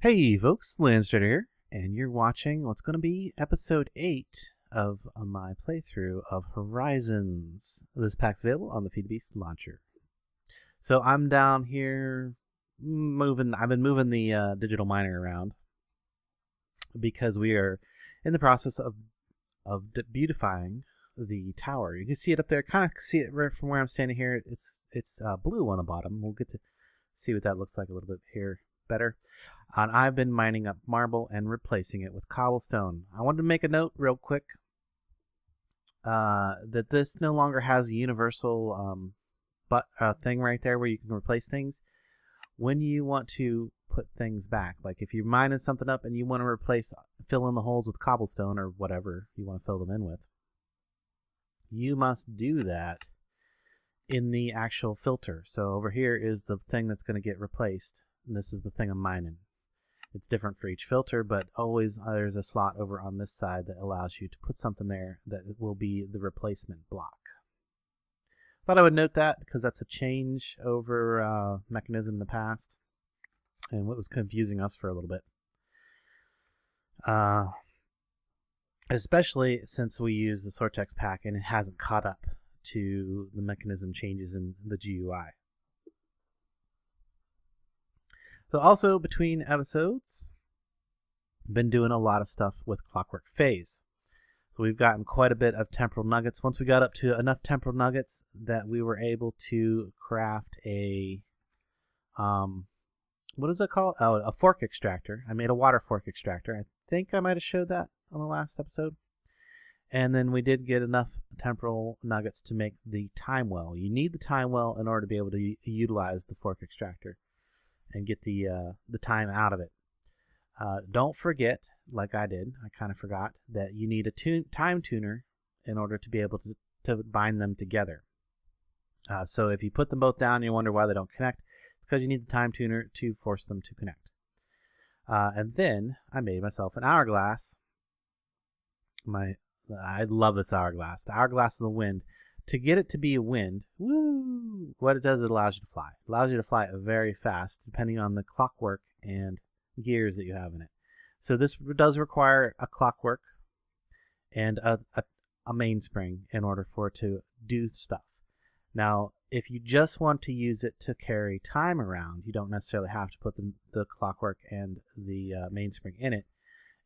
Hey folks, Landstryder here, and you're watching what's going to be episode 8 of my playthrough of Horizons. This pack's available on the Feed Beast launcher. So I'm down here I've been moving the digital miner around because we are in the process of beautifying the tower. You can see it up there, kind of see it right from where I'm standing here. It's blue on the bottom. We'll get to see what that looks like a little bit here better. And I've been mining up marble and replacing it with cobblestone. I wanted to make a note real quick that this no longer has a universal thing right there where you can replace things. When you want to put things back, like if you're mining something up and you want to fill in the holes with cobblestone or whatever you want to fill them in with, you must do that in the actual filter. So over here is the thing that's going to get replaced, and this is the thing I'm mining. It's different for each filter, but always there's a slot over on this side that allows you to put something there that will be the replacement block. Thought I would note that because that's a change over mechanism in the past and what was confusing us for a little bit. Especially since we use the Sortex pack and it hasn't caught up to the mechanism changes in the GUI. So also between episodes, been doing a lot of stuff with Clockwork Phase. So we've gotten quite a bit of temporal nuggets. Once we got up to enough temporal nuggets that we were able to craft a, what is it called? Oh, a fork extractor. I made a water fork extractor. I think I might have showed that on the last episode. And then we did get enough temporal nuggets to make the time well. You need the time well in order to be able to utilize the fork extractor and get the time out of it. Don't forget, like I did, I kind of forgot, that you need a time tuner in order to be able to bind them together. So if you put them both down and you wonder why they don't connect, it's because you need the time tuner to force them to connect. And then I made myself an hourglass. I love this hourglass. The hourglass of the wind. To get it to be a wind, what it does, it allows you to fly. It allows you to fly very fast, depending on the clockwork and gears that you have in it. So this does require a clockwork and a mainspring in order for it to do stuff. Now, if you just want to use it to carry time around, you don't necessarily have to put the clockwork and the mainspring in it,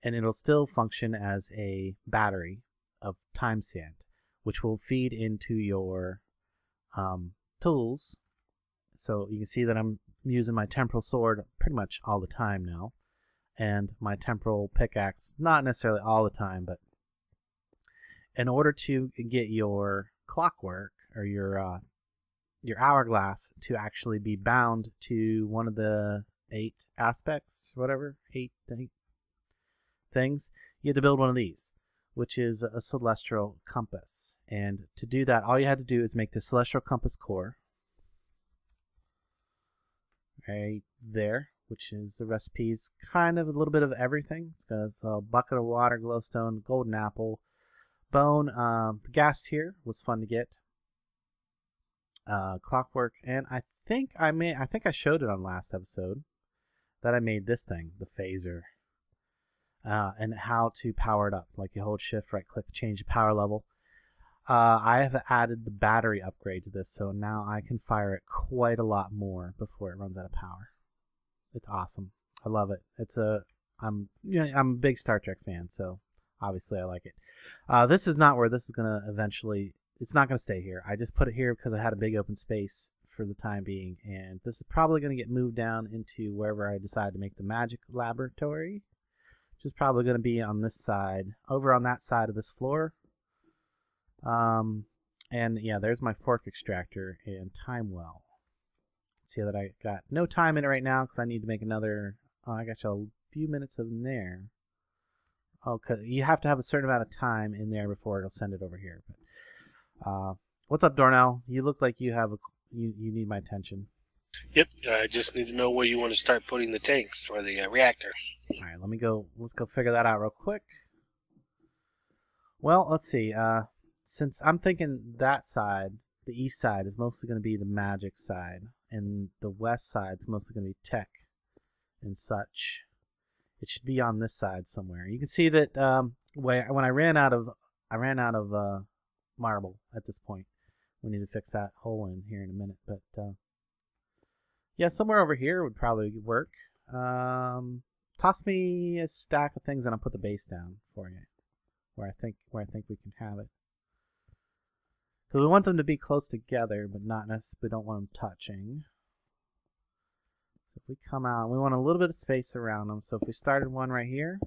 and it'll still function as a battery of time sand, which will feed into your tools. So you can see that I'm using my temporal sword pretty much all the time now, and my temporal pickaxe not necessarily all the time, but in order to get your clockwork or your hourglass to actually be bound to one of the 8 aspects, whatever, 8 things, you have to build one of these, which is a celestial compass. And to do that, all you had to do is make the celestial compass core right there, which is the recipe's kind of a little bit of everything. It's got a bucket of water, glowstone, golden apple, bone. The gas tier was fun to get. Clockwork, and I think I showed it on last episode that I made this thing, the phaser. And how to power it up. Like you hold shift, right click, change the power level. I have added the battery upgrade to this, so now I can fire it quite a lot more before it runs out of power. It's awesome. I love it. I'm a big Star Trek fan, so obviously I like it. This is not where this is gonna eventually. It's not gonna stay here. I just put it here because I had a big open space for the time being, and this is probably gonna get moved down into wherever I decide to make the magic laboratory, which is probably going to be on this side, over on that side of this floor. And yeah, there's my fork extractor and time well. See that I got no time in it right now because I need to make another. I got a few minutes in there. Oh, cause you have to have a certain amount of time in there before it'll send it over here. But what's up, Darnell? You look like you have you need my attention. Yep, I just need to know where you want to start putting the tanks or the reactor. All right, let's go figure that out real quick. Well, let's see. Since I'm thinking that side, the east side is mostly going to be the magic side, and the west side is mostly going to be tech and such. It should be on this side somewhere. You can see that when I ran out of marble at this point. We need to fix that hole in here in a minute, but yeah, somewhere over here would probably work. Toss me a stack of things and I'll put the base down for you, where I think we can have it. Because we want them to be close together, but not necessarily. We don't want them touching. So if we come out, we want a little bit of space around them. So if we started one right here,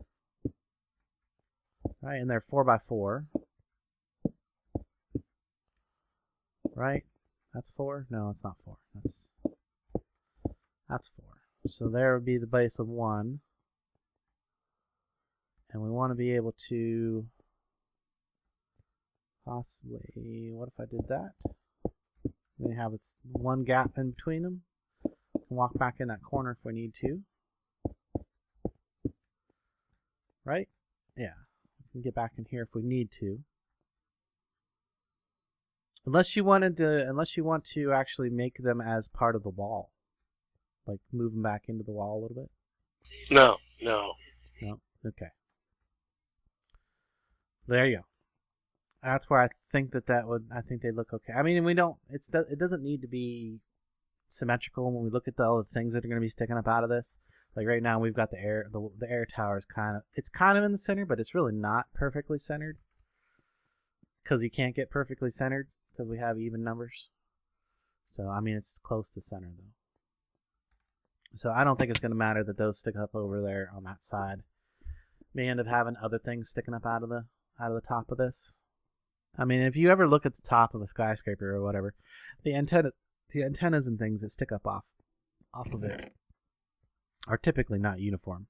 right, and they're 4x4, right? That's 4. No, it's not 4. That's 4. So there would be the base of 1. And we want to be able to possibly, what if I did that? Then you have one gap in between them. Can walk back in that corner if we need to. Right? Yeah. We can get back in here if we need to. Unless you want to actually make them as part of the wall. Like move them back into the wall a little bit. No. No? Okay. There you go. That's where I think I think they look okay. I mean, it doesn't need to be symmetrical when we look at all the things that are going to be sticking up out of this. Like right now we've got the air tower is it's kind of in the center, but it's really not perfectly centered. Because you can't get perfectly centered because we have even numbers. So, I mean, it's close to center though. So I don't think it's going to matter that those stick up over there on that side. May end up having other things sticking up out of the top of this. I mean, if you ever look at the top of a skyscraper or whatever, the antennas and things that stick up off of it are typically not uniform.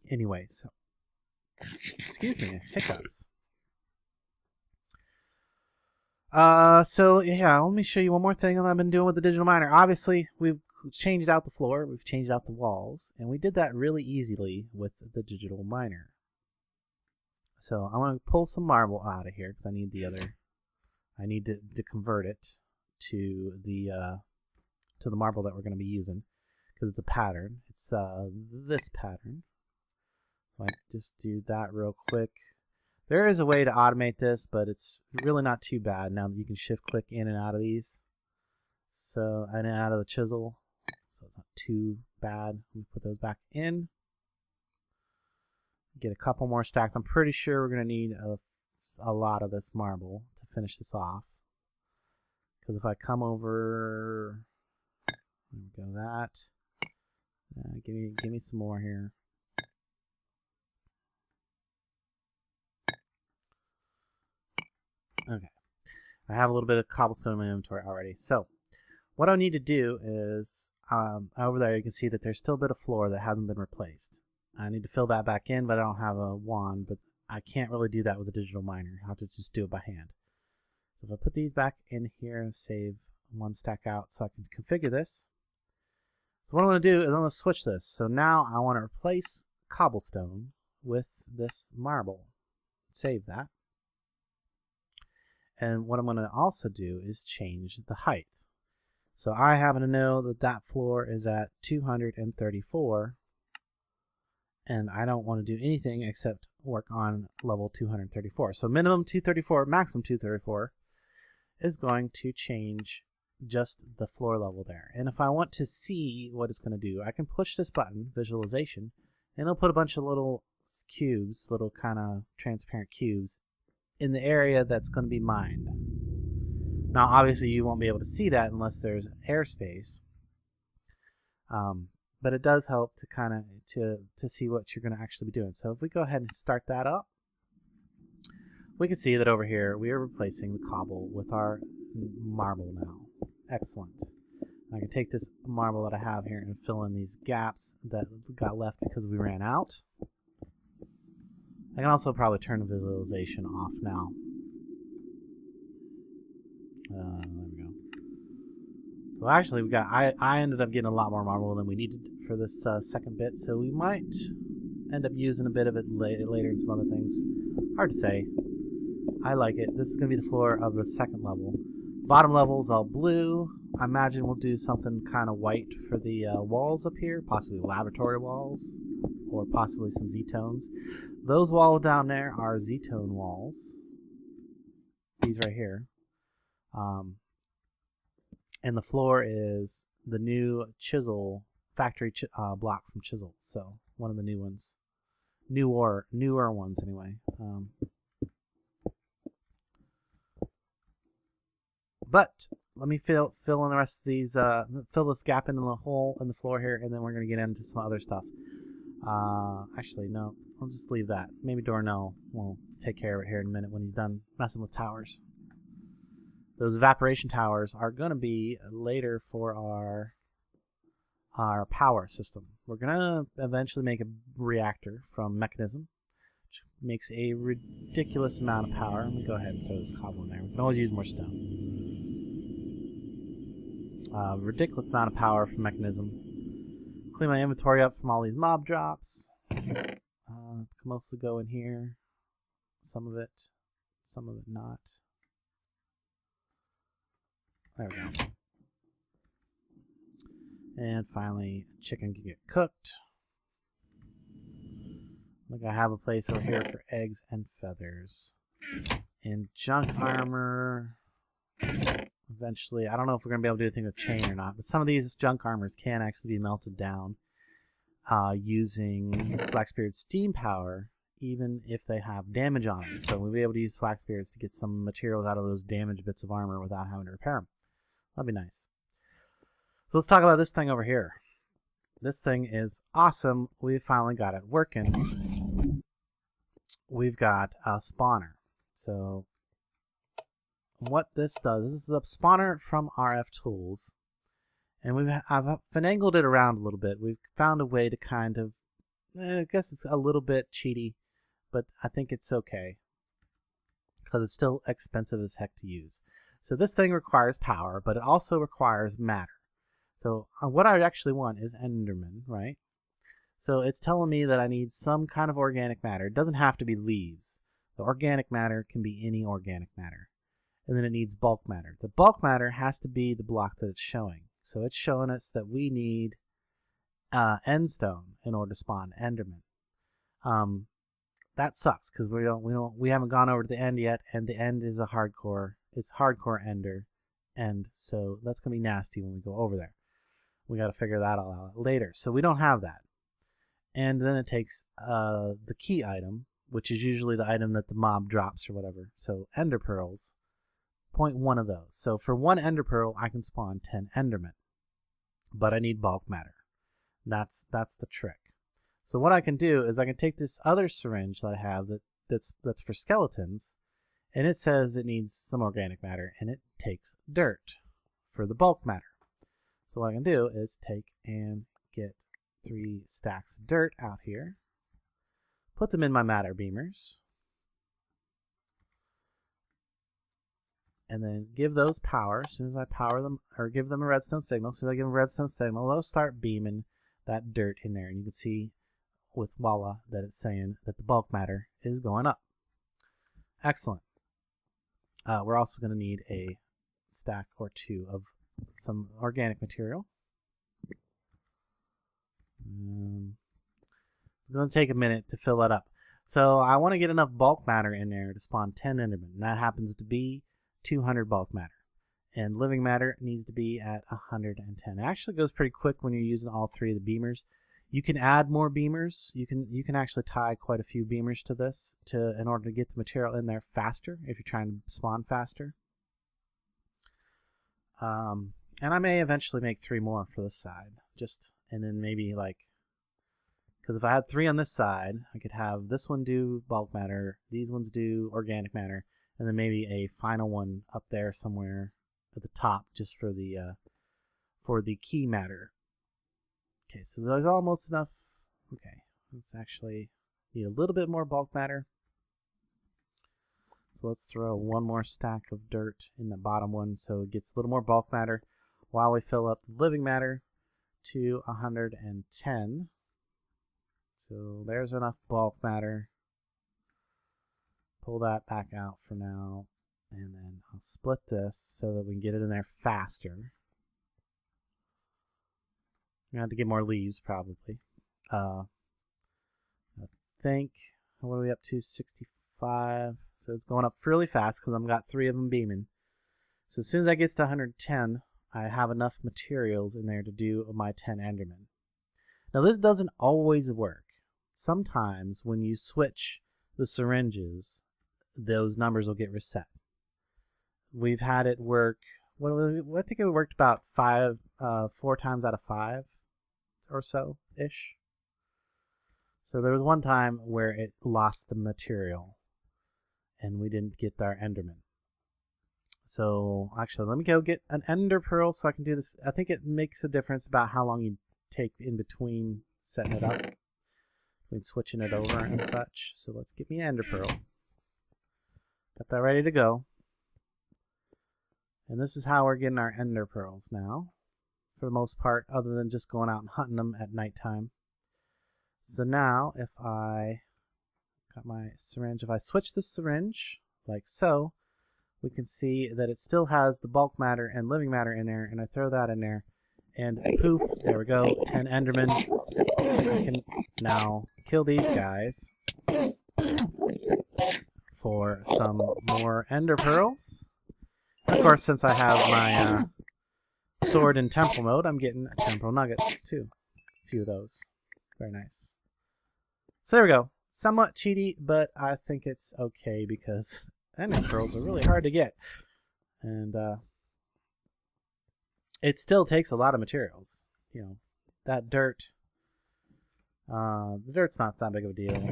Anyway, so excuse me, hiccups. So yeah, let me show you one more thing that I've been doing with the digital miner. Obviously, we've changed out the floor, we've changed out the walls, and we did that really easily with the digital miner. So I want to pull some marble out of here because I need to convert it to the marble that we're going to be using because it's a pattern. It's this pattern. So I just do that real quick. There is a way to automate this, but it's really not too bad now that you can shift click in and out of these. So, and out of the chisel. So it's not too bad. Let me put those back in. Get a couple more stacks. I'm pretty sure we're going to need a lot of this marble to finish this off. Because if I come over, there we go, that. Give me some more here. Okay. I have a little bit of cobblestone in my inventory already. So what I need to do is, over there you can see that there's still a bit of floor that hasn't been replaced. I need to fill that back in, but I don't have a wand, but I can't really do that with a digital miner. I have to just do it by hand. So if I put these back in here and save one stack out so I can configure this. So what I'm going to do is I'm going to switch this. So now I want to replace cobblestone with this marble. Save that. And what I'm going to also do is change the height. So I happen to know that that floor is at 234. And I don't want to do anything except work on level 234. So minimum 234, maximum 234 is going to change just the floor level there. And if I want to see what it's going to do, I can push this button, visualization, and it'll put a bunch of little cubes, little kind of transparent cubes, in the area that's going to be mined. Now, obviously, you won't be able to see that unless there's airspace. But it does help to kind of to see what you're going to actually be doing. So if we go ahead and start that up, we can see that over here we are replacing the cobble with our marble now. Excellent. I can take this marble that I have here and fill in these gaps that got left because we ran out. I can also probably turn the visualization off now. There we go. So actually, I ended up getting a lot more marble than we needed for this second bit, so we might end up using a bit of it later in some other things. Hard to say. I like it. This is going to be the floor of the second level. Bottom level is all blue. I imagine we'll do something kind of white for the walls up here, possibly laboratory walls. or possibly some Z-tones. Those walls down there are Z-tone walls. These right here. And the floor is the new chisel factory block from Chisel. So one of the new ones, newer ones anyway. But let me fill in the rest of these. Fill this gap in the hole in the floor here, and then we're gonna get into some other stuff. Actually, no. I'll just leave that. Maybe Dornell will take care of it here in a minute when he's done messing with towers. Those evaporation towers are going to be later for our power system. We're going to eventually make a reactor from mechanism, which makes a ridiculous amount of power. Let me go ahead and throw this cobble in there. We can always use more stone. Ridiculous amount of power from mechanism. Clean my inventory up from all these mob drops. Can mostly go in here. Some of it not. There we go. And finally, chicken can get cooked. Look, I have a place over here for eggs and feathers. And junk armor. Eventually, I don't know if we're going to be able to do anything with chain or not, but some of these junk armors can actually be melted down using Flaxbeard steam power, even if they have damage on them. So we'll be able to use Flaxbeards to get some materials out of those damaged bits of armor without having to repair them. That'd be nice. So let's talk about this thing over here. This thing is awesome. We finally got it working. We've got a spawner. So what this does, this is a spawner from RF Tools. And I've finagled it around a little bit. We've found a way to kind of, I guess it's a little bit cheaty, but I think it's okay. Because it's still expensive as heck to use. So this thing requires power, but it also requires matter. So what I actually want is Enderman, right? So it's telling me that I need some kind of organic matter. It doesn't have to be leaves. The organic matter can be any organic matter. And then it needs bulk matter. The bulk matter has to be the block that it's showing. So it's showing us that we need endstone in order to spawn Enderman. That sucks because we haven't gone over to the end yet, and the end is it's hardcore Ender, and so that's gonna be nasty when we go over there. We got to figure that all out later. So we don't have that. And then it takes the key item, which is usually the item that the mob drops or whatever. So Ender Pearls, 0.1 of those. So for one Ender Pearl, I can spawn 10 Endermen. But I need bulk matter. That's the trick. So what I can do is I can take this other syringe that I have that's for skeletons, and it says it needs some organic matter, and it takes dirt for the bulk matter. So what I can do is take and get 3 stacks of dirt out here, put them in my matter beamers, and then give those power. As soon as I power them, or give them a redstone signal, as soon as I give them a redstone signal, they'll start beaming that dirt in there. And you can see with Walla that it's saying that the bulk matter is going up. Excellent. We're also going to need a stack or 2 of some organic material. It's going to take a minute to fill that up. So I want to get enough bulk matter in there to spawn 10 Endermen. And that happens to be 200 bulk matter. And living matter needs to be at 110. It actually goes pretty quick when you're using all 3 of the beamers. You can add more beamers. You can actually tie quite a few beamers to this in order to get the material in there faster if you're trying to spawn faster. And I may eventually make 3 more for this side. And then maybe because if I had 3 on this side, I could have this one do bulk matter, these ones do organic matter, and then maybe a final one up there somewhere at the top just for the key matter. Okay, so there's almost enough. Okay, let's actually need a little bit more bulk matter. So let's throw 1 more stack of dirt in the bottom one so it gets a little more bulk matter while we fill up the living matter to 110. So there's enough bulk matter. Pull that back out for now, and then I'll split this so that we can get it in there faster. I'm going to have to get more leaves, probably. think, what are we up to? 65. So it's going up fairly fast because I've got 3 of them beaming. So as soon as I get to 110, I have enough materials in there to do my 10 Endermen. Now this doesn't always work. Sometimes when you switch the syringes, those numbers will get reset. We've had it work, I think it worked about 4 times out of 5 or so-ish. So there was one time where it lost the material and we didn't get our Enderman. So actually, let me go get an Ender Pearl so I can do this. I think it makes a difference about how long you take in between setting it up, between switching it over and such. So let's get me an Ender Pearl. Got that ready to go. And this is how we're getting our Ender Pearls now, for the most part, other than just going out and hunting them at nighttime. So now, if I got my syringe, if I switch the syringe, like so, we can see that it still has the bulk matter and living matter in there, and I throw that in there, and poof, there we go, 10 Endermen. I can now kill these guys for some more Ender Pearls. Of course, since I have my sword in temporal mode, I'm getting temporal nuggets too. A few of those. Very nice. So there we go. Somewhat cheaty, but I think it's okay because Ender Pearls are really hard to get. And it still takes a lot of materials. You know, that dirt, the dirt's not that big of a deal.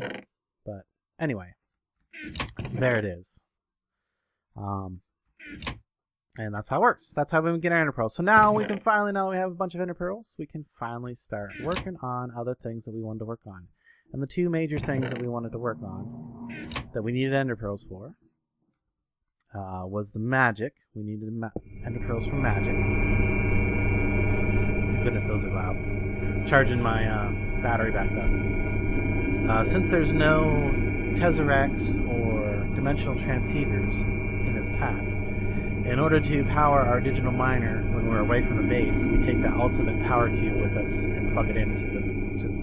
But anyway, there it is. And that's how it works. That's how we get our Ender Pearls. So now we can finally, now that we have a bunch of Ender Pearls, we can finally start working on other things that we wanted to work on. And the 2 major things that we wanted to work on, that we needed Ender Pearls for, was the magic. We needed Ender Pearls for magic. Goodness, those are loud. Charging my battery back up. Since there's no Tesseracts or dimensional transceivers in this pack, in order to power our digital miner when we're away from the base, we take the ultimate power cube with us and plug it into the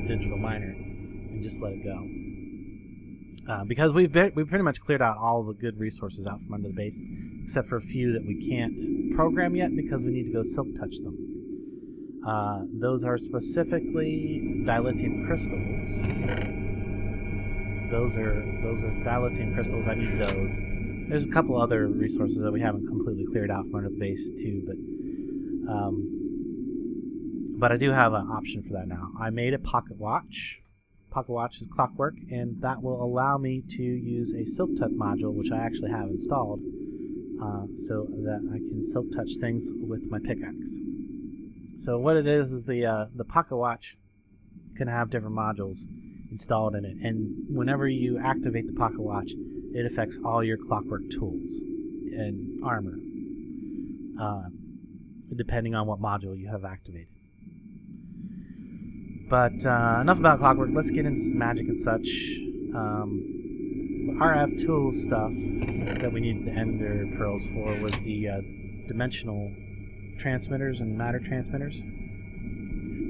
digital miner and just let it go. Because we've pretty much cleared out all the good resources out from under the base, except for a few that we can't program yet because we need to go silk touch them. Those are specifically dilithium crystals. Those are dilithium crystals. I need those. There's a couple other resources that we haven't completely cleared out from under the base too, but I do have an option for that now. I made a pocket watch. Pocket watch is clockwork, and that will allow me to use a silk touch module, which I actually have installed, so that I can silk touch things with my pickaxe. So what it is the pocket watch can have different modules installed in it, and whenever you activate the pocket watch, it affects all your clockwork tools and armor, depending on what module you have activated. But enough about clockwork. Let's get into some magic and such. RF tool stuff that we needed the Ender Pearls for was the dimensional transmitters and matter transmitters.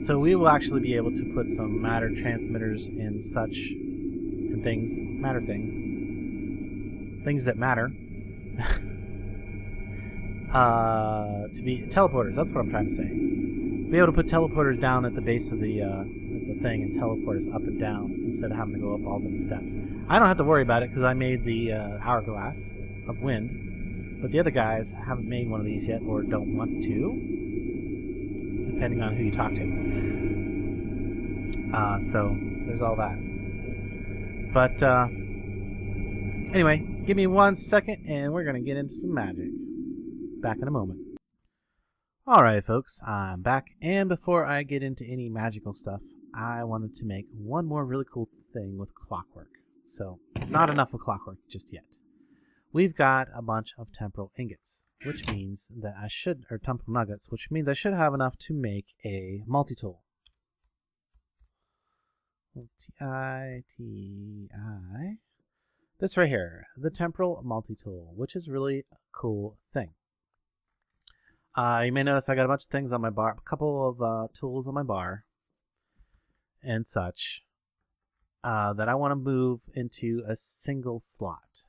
So we will actually be able to put some matter transmitters in such and things, matter things that matter, to be teleporters. That's what I'm trying to say. Be able to put teleporters down at the base of the thing and teleport us up and down instead of having to go up all them steps. I don't have to worry about it because I made the hourglass of wind, but the other guys haven't made one of these yet or don't want to, depending on who you talk to. So there's all that. But anyway, give me 1 second and we're going to get into some magic. Back in a moment. Alright folks, I'm back, and before I get into any magical stuff, I wanted to make one more really cool thing with clockwork. So, not enough of clockwork just yet. We've got a bunch of temporal ingots, which means that or temporal nuggets, which means I should have enough to make a multi-tool. T-I-T-I. This right here, the temporal multi-tool, which is really a cool thing. You may notice I got a bunch of things on my bar, a couple of tools on my bar, and such. that I want to move into a single slot.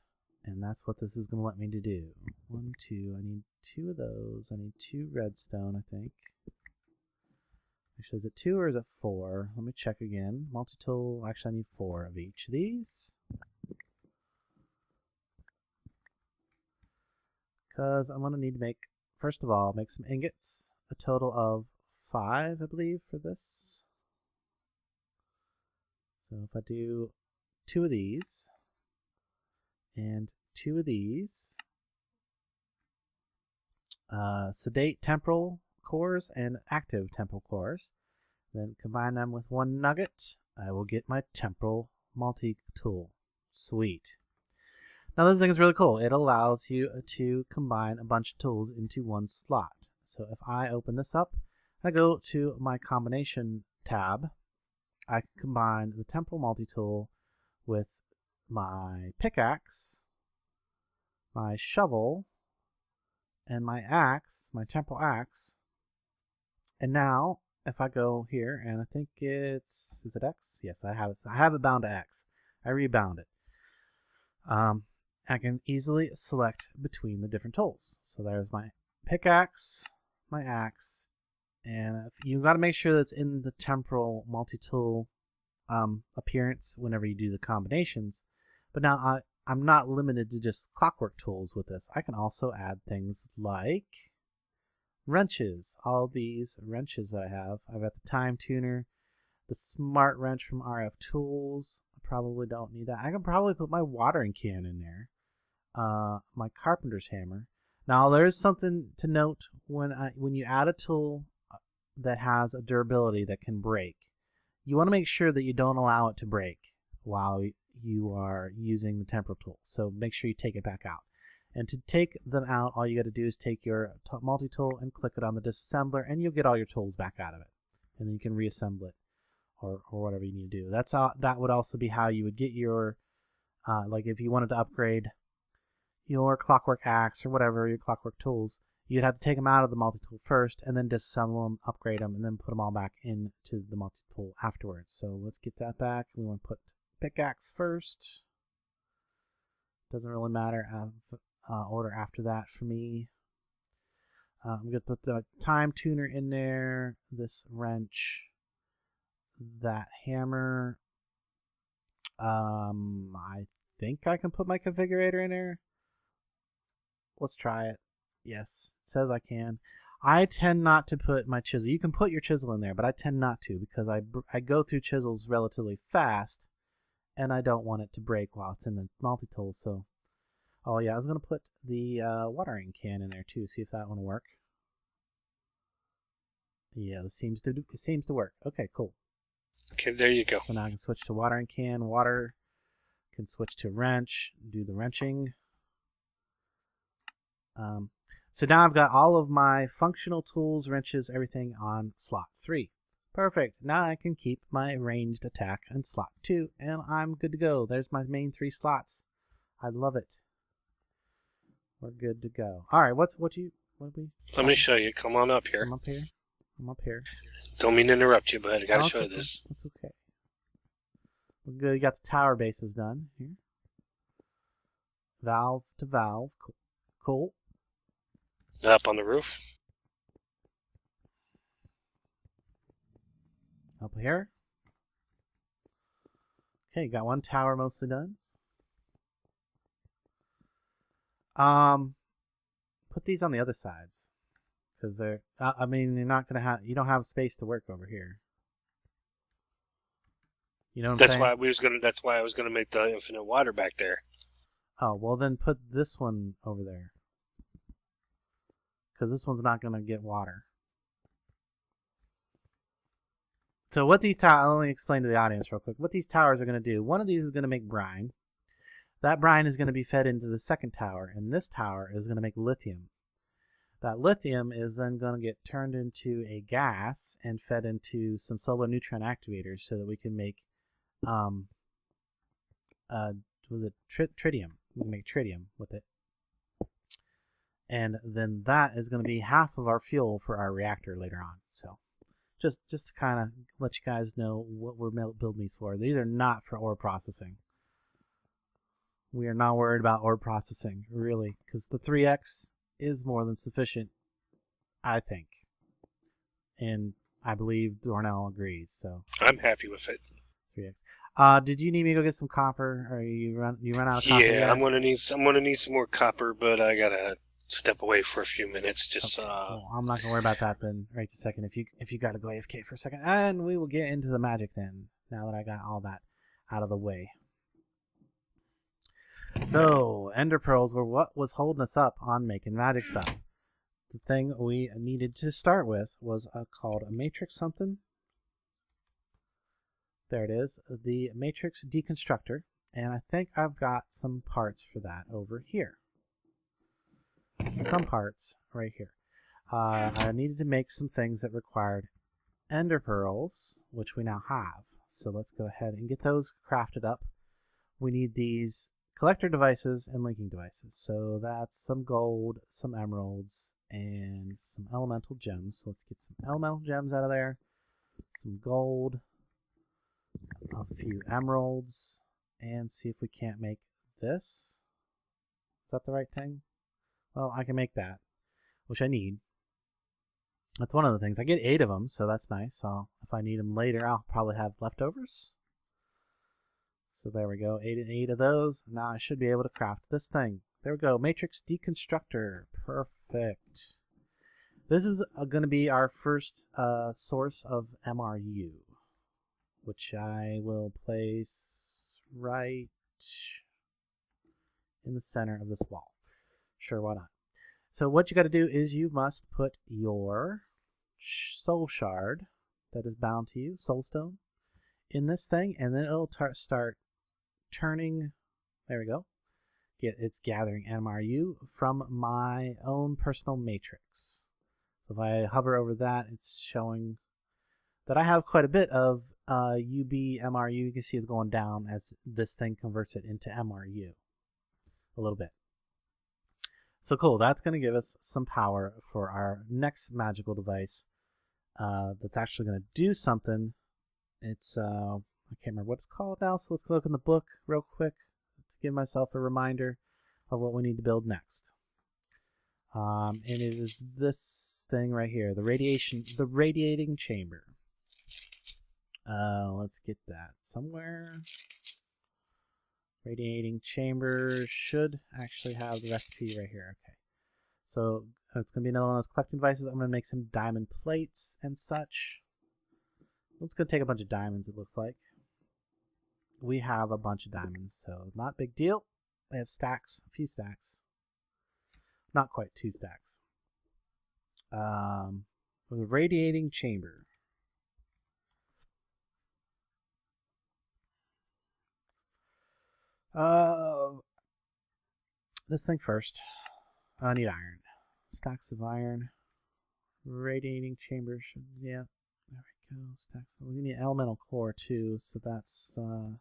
And that's what this is going to let me to do. 1, 2, I need 2 of those. I need 2 redstone, I think. Actually, is it 2 or is it 4? Let me check again. Multi-tool, actually I need 4 of each of these. Because I'm going to need to make, first of all, make some ingots. A total of 5, I believe, for this. So if I do 2 of these, and 2 of these, sedate temporal cores and active temporal cores, then combine them with 1 nugget, I will get my temporal multi-tool. Sweet. Now this thing is really cool. It allows you to combine a bunch of tools into 1 slot. So if I open this up, I go to my combination tab, I can combine the temporal multi-tool with my pickaxe, my shovel, and my axe, my temporal axe. And now, if I go here, and I think it's, is it X? Yes, I have it bound to X. I rebound it. I can easily select between the different tools. So there's my pickaxe, my axe, and you got to make sure that it's in the temporal multi-tool appearance whenever you do the combinations. But now I'm not limited to just clockwork tools with this. I can also add things like wrenches. All these wrenches that I have. I've got the time tuner, the smart wrench from RF Tools. I probably don't need that. I can probably put my watering can in there. My carpenter's hammer. Now there's something to note when you add a tool that has a durability that can break. You want to make sure that you don't allow it to break while you are using the temporal tool. So make sure you take it back out. And to take them out, all you got to do is take your multi-tool and click it on the disassembler, and you'll get all your tools back out of it. And then you can reassemble it or whatever you need to do. That would also be how you would get your, like if you wanted to upgrade your clockwork axe or whatever, your clockwork tools, you'd have to take them out of the multi-tool first and then disassemble them, upgrade them, and then put them all back into the multi-tool afterwards. So let's get that back. We want to put pickaxe first. Doesn't really matter order after that for me. I'm going to put the time tuner in there, this wrench, that hammer. I think I can put my configurator in there. Let's try it. Yes, it says I can. I tend not to put my chisel. You can put your chisel in there, but I tend not to because I go through chisels relatively fast, and I don't want it to break while it's in the multi-tool. So, oh yeah, I was going to put the watering can in there too, see if that one will work. Yeah, it seems to work. Okay, cool. Okay, there you go. So now I can switch to watering can, water. Can switch to wrench, do the wrenching. So now I've got all of my functional tools, wrenches, everything on slot 3. Perfect. Now I can keep my ranged attack in slot 2, and I'm good to go. There's my main 3 slots. I love it. We're good to go. All right, what we? Let me show you. Come on up here. I'm up here. I'm up here. Don't mean to interrupt you, but I gotta show you Okay. this. That's okay. We're good. You got the tower bases done here. Valve to valve. Cool. Up on the roof. Up here. Okay, got one tower mostly done. Put these on the other sides, because they're. I mean, you're not gonna have. You don't have space to work over here. You know what I'm saying? That's why I was gonna make the infinite water back there. Oh well, then put this one over there, because this one's not gonna get water. So what these towers? Let me explain to the audience real quick. What these towers are gonna do? One of these is gonna make brine. That brine is going to be fed into the second tower, and this tower is going to make lithium. That lithium is then going to get turned into a gas and fed into some solar neutron activators so that we can make, tritium? We can make tritium with it. And then that is going to be half of our fuel for our reactor later on. So Just to kind of let you guys know what we're building these for. These are not for ore processing. We are not worried about ore processing, really, because the 3x is more than sufficient, I think. And I believe Dornell agrees. So I'm happy with it. 3x. Did you need me to go get some copper, or you run out of copper? Yeah, I'm gonna need some more copper, but I gotta step away for a few minutes. Just okay. Well, I'm not gonna worry about that then. Right a second. If you gotta go AFK for a second, and we will get into the magic then. Now that I got all that out of the way. So, ender pearls were what was holding us up on making magic stuff. The thing we needed to start with was called a matrix something. There it is, the matrix deconstructor, and I think I've got some parts for that over here. Some parts right here. I needed to make some things that required ender pearls, which we now have. So let's go ahead and get those crafted up. We need these collector devices and linking devices. So that's some gold, some emeralds, and some elemental gems. So let's get some elemental gems out of there, some gold, a few emeralds, and see if we can't make this. Is that the right thing? Well, I can make that, which I need. That's one of the things. I get 8 of them, so that's nice. So if I need them later, I'll probably have leftovers. So there we go, 8 and 8 of those. Now I should be able to craft this thing. There we go, Matrix Deconstructor. Perfect. This is going to be our first source of MRU, which I will place right in the center of this wall. Sure, why not? So what you got to do is you must put your soul shard that is bound to you, soulstone, in this thing, and then it'll start turning. There we go. It's gathering MRU from my own personal matrix. So if I hover over that, it's showing that I have quite a bit of UB MRU. You can see it's going down as this thing converts it into MRU a little bit. So cool, that's going to give us some power for our next magical device that's actually going to do something. It's, I can't remember what it's called now, so let's look in the book real quick to give myself a reminder of what we need to build next. And it is this thing right here, the radiating chamber. Let's get that somewhere. Radiating chamber should actually have the recipe right here. Okay, so it's going to be another one of those collecting devices. I'm going to make some diamond plates and such. It's going to take a bunch of diamonds, it looks like. We have a bunch of diamonds, so not big deal. We have stacks, a few stacks. Not quite 2 stacks. With a radiating chamber. This thing first. I need iron. Stacks of iron. Radiating chamber should, yeah. There we go. Stacks. We need elemental core too, so that's I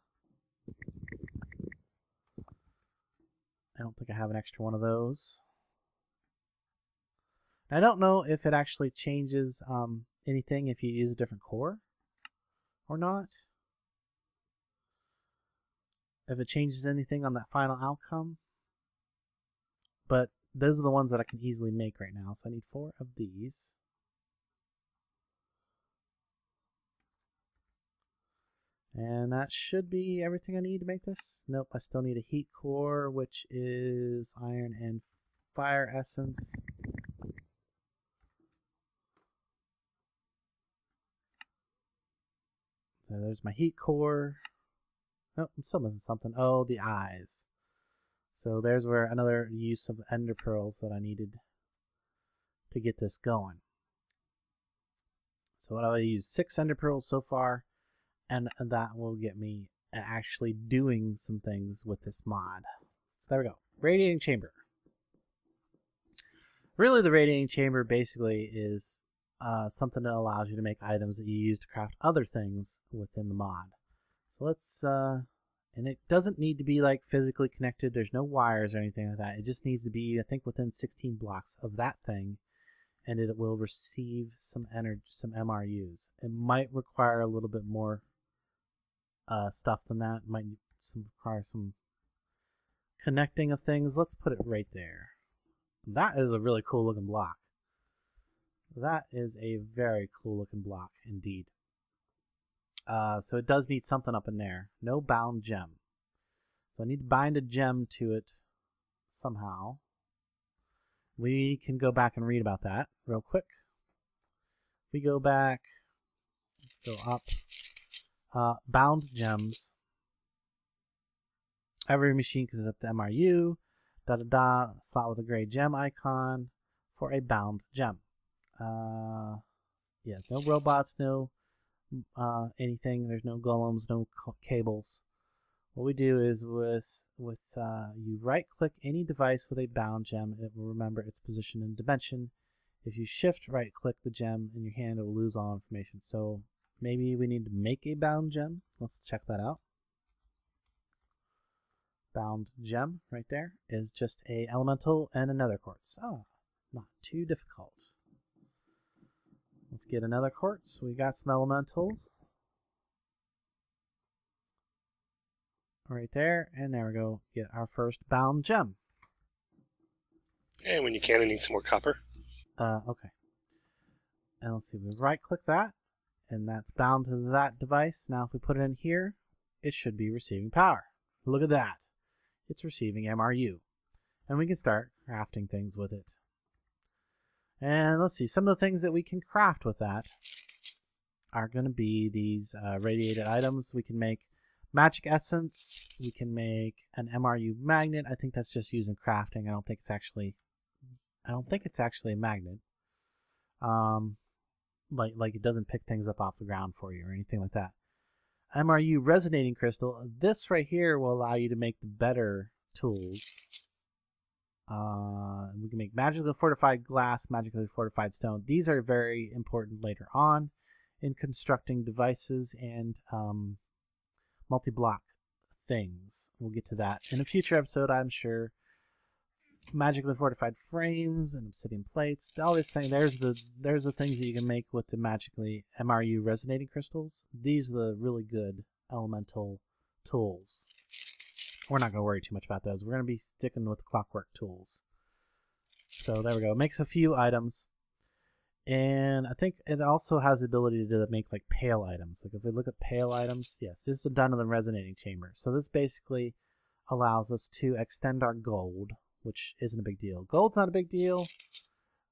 don't think I have an extra one of those. I don't know if it actually changes anything if you use a different core or not. If it changes anything on that final outcome. But those are the ones that I can easily make right now. So I need 4 of these. And that should be everything I need to make this. Nope, I still need a heat core, which is iron and fire essence. So there's my heat core. Oh, I'm still missing something. Oh, the eyes. So there's where another use of ender pearls that I needed to get this going. So I've used 6 ender pearls so far, and that will get me actually doing some things with this mod. So there we go. Radiating chamber. Really, the radiating chamber basically is something that allows you to make items that you use to craft other things within the mod. So let's, and it doesn't need to be like physically connected. There's no wires or anything like that. It just needs to be, I think, within 16 blocks of that thing. and it will receive some energy, some MRUs. It might require a little bit more stuff than that. It might require some connecting of things. Let's put it right there. That is a really cool looking block. That is a very cool looking block indeed. So it does need something up in there. No bound gem. So I need to bind a gem to it somehow. We can go back and read about that real quick. We go back, go up. Bound gems. Every machine consists of MRU. Slot with a gray gem icon for a bound gem. Yeah, no robots, no anything. There's no golems, no cables. What we do is you right-click any device with a bound gem, it will remember its position and dimension. If you shift right-click the gem in your hand, it will lose all information. So maybe we need to make a bound gem. Let's check that out. Bound gem right there is just a elemental and a nether quartz. Oh, not too difficult. Let's get another quartz. We got some elemental. Right there, and there we go. Get our first bound gem. And when you can, I need some more copper. Okay. And let's see, we right-click that, and that's bound to that device. Now if we put it in here, it should be receiving power. Look at that. It's receiving MRU. And we can start crafting things with it. And let's see, some of the things that we can craft with that are going to be these radiated items. We can make magic essence. We can make an MRU magnet. I think that's just used in crafting. I don't think it's actually a magnet. Like it doesn't pick things up off the ground for you or anything like that. MRU resonating crystal. This right here will allow you to make the better tools. We can make magically fortified glass, magically fortified stone. These are very important later on in constructing devices and multi-block things. We'll get to that in a future episode, I'm sure. Magically fortified frames and obsidian plates. All this thing. There's the things that you can make with the magically MRU resonating crystals. These are the really good elemental tools. We're not going to worry too much about those. We're going to be sticking with clockwork tools. So there we go. It makes a few items. And I think it also has the ability to make like pale items. Like if we look at pale items, yes, this is done in the resonating chamber. So this basically allows us to extend our gold, which isn't a big deal. Gold's not a big deal,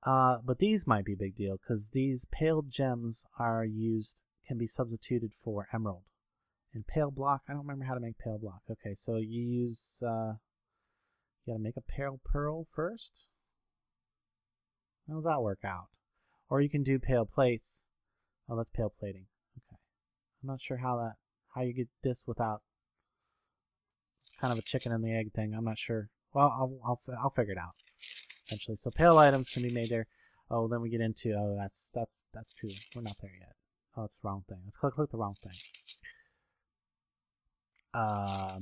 but these might be a big deal because these pale gems can be substituted for emerald. And pale block, I don't remember how to make pale block. Okay, so you use, you gotta make a pale pearl first. How does that work out? Or you can do pale plates. Oh, that's pale plating. Okay, I'm not sure how you get this without. It's kind of a chicken and the egg thing. I'm not sure. Well, I'll figure it out eventually. So pale items can be made there. Oh, then we get into that's too. We're not there yet. Oh, it's the wrong thing. Let's click the wrong thing.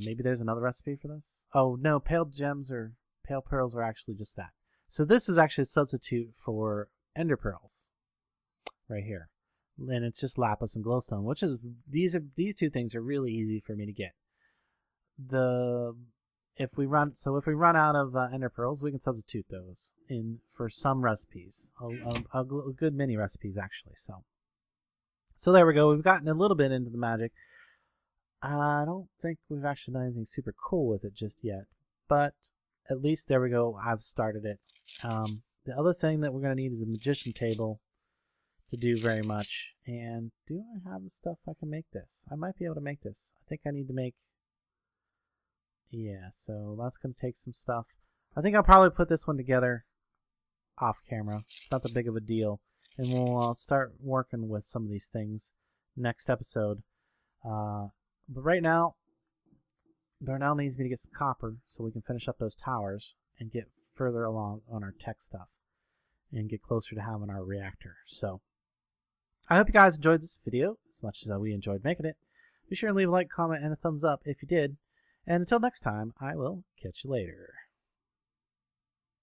Maybe there's another recipe for this. Oh no, pale gems or pale pearls are actually just that. So this is actually a substitute for ender pearls, right here, and it's just lapis and glowstone, which is these two things are really easy for me to get. If we run out of ender pearls, we can substitute those in for some recipes, a good many recipes actually. So there we go. We've gotten a little bit into the magic. I don't think we've actually done anything super cool with it just yet, but at least there we go. I've started it. The other thing that we're going to need is a magician table to do very much. And do I have the stuff I can make this? I might be able to make this. I think I need to make... Yeah, so that's going to take some stuff. I think I'll probably put this one together off camera. It's not that big of a deal. And we'll start working with some of these things next episode. But right now, Darnell needs me to get some copper so we can finish up those towers and get further along on our tech stuff and get closer to having our reactor. So I hope you guys enjoyed this video as much as we enjoyed making it. Be sure and leave a like, comment, and a thumbs up if you did. And until next time, I will catch you later.